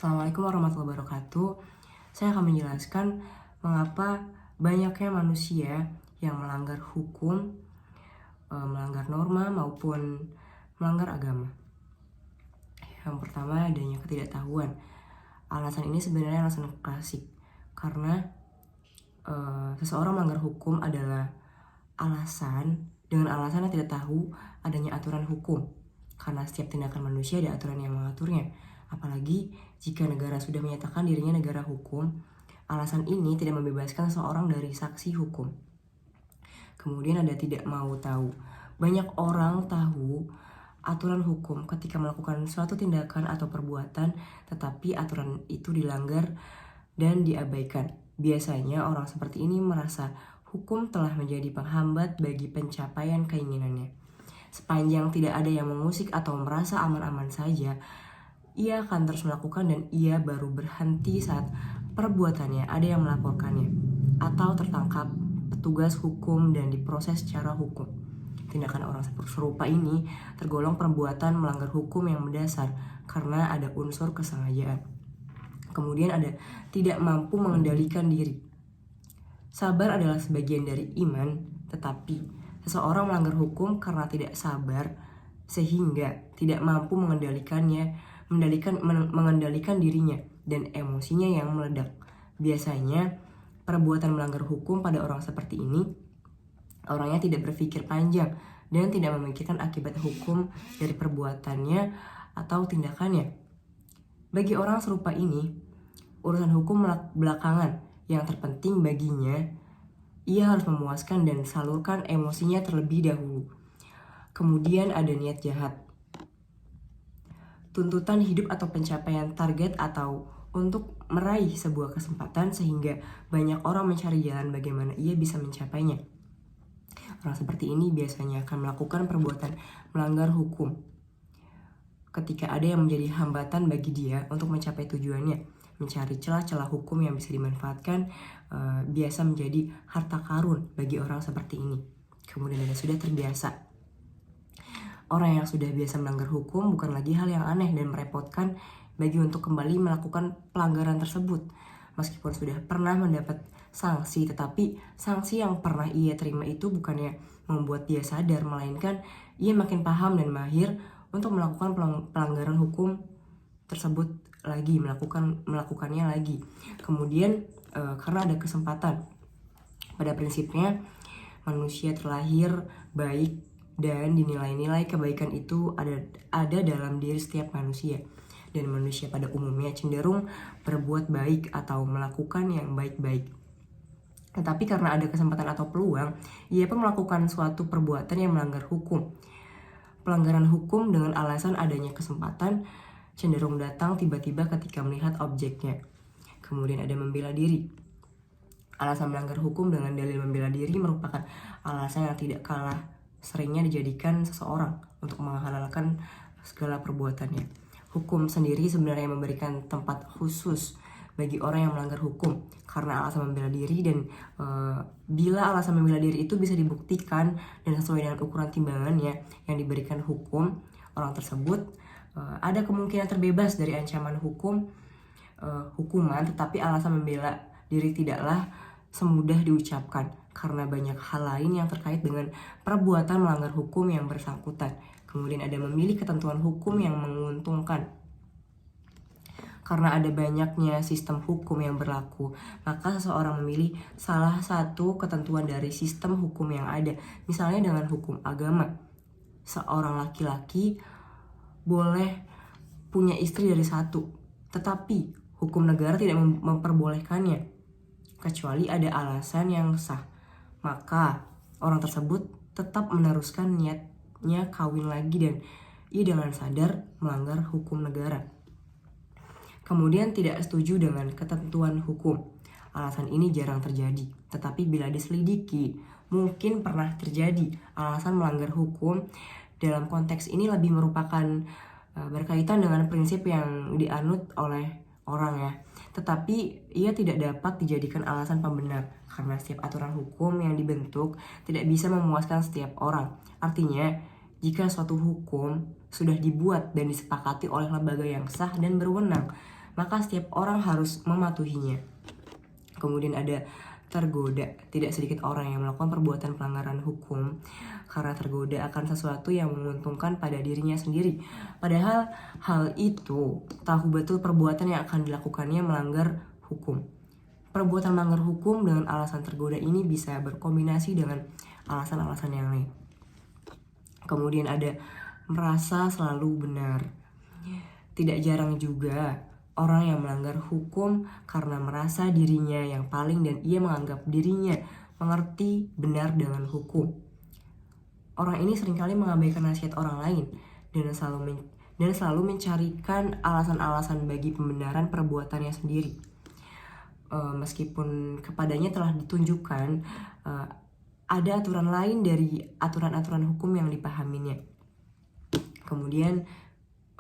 Assalamualaikum warahmatullahi wabarakatuh. Saya akan menjelaskan mengapa banyaknya manusia yang melanggar hukum, melanggar norma maupun melanggar agama. Yang pertama, adanya ketidaktahuan. Alasan ini sebenarnya alasan klasik karena seseorang melanggar hukum adalah dengan alasan yang tidak tahu adanya aturan hukum. Karena setiap tindakan manusia ada aturan yang mengaturnya. Apalagi jika negara sudah menyatakan dirinya negara hukum, alasan ini tidak membebaskan seseorang dari saksi hukum. Kemudian ada tidak mau tahu. Banyak orang tahu aturan hukum ketika melakukan suatu tindakan atau perbuatan, tetapi aturan itu dilanggar dan diabaikan. Biasanya orang seperti ini merasa hukum telah menjadi penghambat bagi pencapaian keinginannya. Sepanjang tidak ada yang mengusik atau merasa aman-aman saja, ia akan terus melakukan dan ia baru berhenti saat perbuatannya ada yang melaporkannya atau tertangkap petugas hukum dan diproses secara hukum. Tindakan orang serupa ini tergolong perbuatan melanggar hukum yang mendasar karena ada unsur kesengajaan. Kemudian ada tidak mampu mengendalikan diri. Sabar adalah sebagian dari iman, tetapi seseorang melanggar hukum karena tidak sabar sehingga tidak mampu mengendalikan dirinya dan emosinya yang meledak. Biasanya perbuatan melanggar hukum pada orang seperti ini, orangnya tidak berpikir panjang dan tidak memikirkan akibat hukum dari perbuatannya atau tindakannya. Bagi orang serupa ini, urusan hukum belakangan. Yang terpenting baginya, ia harus memuaskan dan salurkan emosinya terlebih dahulu. Kemudian ada niat jahat. Tuntutan hidup atau pencapaian target atau untuk meraih sebuah kesempatan sehingga banyak orang mencari jalan bagaimana ia bisa mencapainya. Orang seperti ini biasanya akan melakukan perbuatan melanggar hukum ketika ada yang menjadi hambatan bagi dia untuk mencapai tujuannya. Mencari celah-celah hukum yang bisa dimanfaatkan biasa menjadi harta karun bagi orang seperti ini. Kemudian ada sudah terbiasa. Orang yang sudah biasa melanggar hukum bukan lagi hal yang aneh dan merepotkan bagi untuk kembali melakukan pelanggaran tersebut. Meskipun sudah pernah mendapat sanksi, tetapi sanksi yang pernah ia terima itu bukannya membuat dia sadar, melainkan ia makin paham dan mahir untuk melakukan pelanggaran hukum tersebut lagi, melakukannya lagi. Kemudian karena ada kesempatan. Pada prinsipnya manusia terlahir baik dan dinilai-nilai kebaikan itu ada dalam diri setiap manusia. Dan manusia pada umumnya cenderung berbuat baik atau melakukan yang baik-baik. Tetapi karena ada kesempatan atau peluang, ia pun melakukan suatu perbuatan yang melanggar hukum. Pelanggaran hukum dengan alasan adanya kesempatan cenderung datang tiba-tiba ketika melihat objeknya. Kemudian ada membela diri. Alasan melanggar hukum dengan dalil membela diri merupakan alasan yang tidak kalah seringnya dijadikan seseorang untuk menghalalkan segala perbuatannya. Hukum sendiri sebenarnya memberikan tempat khusus bagi orang yang melanggar hukum karena alasan membela diri, dan bila alasan membela diri itu bisa dibuktikan dan sesuai dengan ukuran timbangannya yang diberikan hukum, orang tersebut ada kemungkinan terbebas dari ancaman hukuman, tetapi alasan membela diri tidaklah semudah diucapkan karena banyak hal lain yang terkait dengan perbuatan melanggar hukum yang bersangkutan. Kemudian ada memilih ketentuan hukum yang menguntungkan. Karena ada banyaknya sistem hukum yang berlaku, maka seseorang memilih salah satu ketentuan dari sistem hukum yang ada. Misalnya dengan hukum agama, seorang laki-laki boleh punya istri dari satu, tetapi hukum negara tidak memperbolehkannya kecuali ada alasan yang sah. Maka orang tersebut tetap meneruskan niatnya kawin lagi dan ia dengan sadar melanggar hukum negara. Kemudian tidak setuju dengan ketentuan hukum. Alasan ini jarang terjadi, tetapi bila diselidiki mungkin pernah terjadi. Alasan melanggar hukum dalam konteks ini lebih merupakan berkaitan dengan prinsip yang dianut oleh orang ya. Tetapi ia tidak dapat dijadikan alasan pembenar karena setiap aturan hukum yang dibentuk tidak bisa memuaskan setiap orang. Artinya, jika suatu hukum sudah dibuat dan disepakati oleh lembaga yang sah dan berwenang, maka setiap orang harus mematuhinya. Kemudian ada tergoda. Tidak sedikit orang yang melakukan perbuatan pelanggaran hukum karena tergoda akan sesuatu yang menguntungkan pada dirinya sendiri. Padahal hal itu tahu betul perbuatan yang akan dilakukannya melanggar hukum. Perbuatan melanggar hukum dengan alasan tergoda ini bisa berkombinasi dengan alasan-alasan yang lain. Kemudian ada merasa selalu benar. Tidak jarang juga orang yang melanggar hukum karena merasa dirinya yang paling dan ia menganggap dirinya mengerti benar dengan hukum. Orang ini seringkali mengabaikan nasihat orang lain dan selalu mencarikan alasan-alasan bagi pembenaran perbuatannya sendiri. Meskipun kepadanya telah ditunjukkan ada aturan lain dari aturan-aturan hukum yang dipahaminya. Kemudian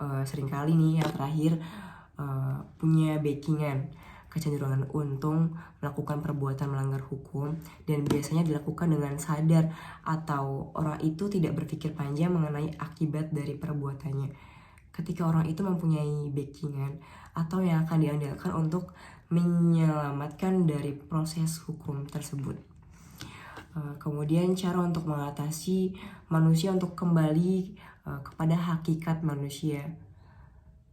seringkali nih yang terakhir punya backingan, kecenderungan untung melakukan perbuatan melanggar hukum dan biasanya dilakukan dengan sadar atau orang itu tidak berpikir panjang mengenai akibat dari perbuatannya. Ketika orang itu mempunyai backingan atau yang akan diandalkan untuk menyelamatkan dari proses hukum tersebut. Kemudian cara untuk mengatasi manusia untuk kembali kepada hakikat manusia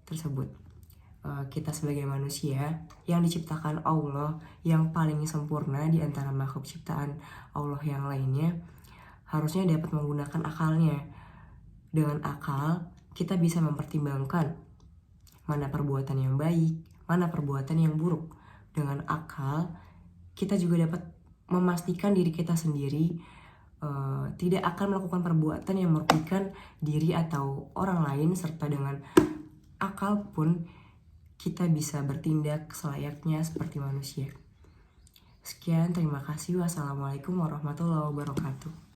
tersebut. Kita sebagai manusia yang diciptakan Allah yang paling sempurna di antara makhluk ciptaan Allah yang lainnya, harusnya dapat menggunakan akalnya. Dengan akal kita bisa mempertimbangkan mana perbuatan yang baik, mana perbuatan yang buruk. Dengan akal kita juga dapat memastikan diri kita sendiri tidak akan melakukan perbuatan yang merugikan diri atau orang lain, serta dengan akal pun kita bisa bertindak selayaknya seperti manusia. Sekian, terima kasih. Wassalamualaikum warahmatullahi wabarakatuh.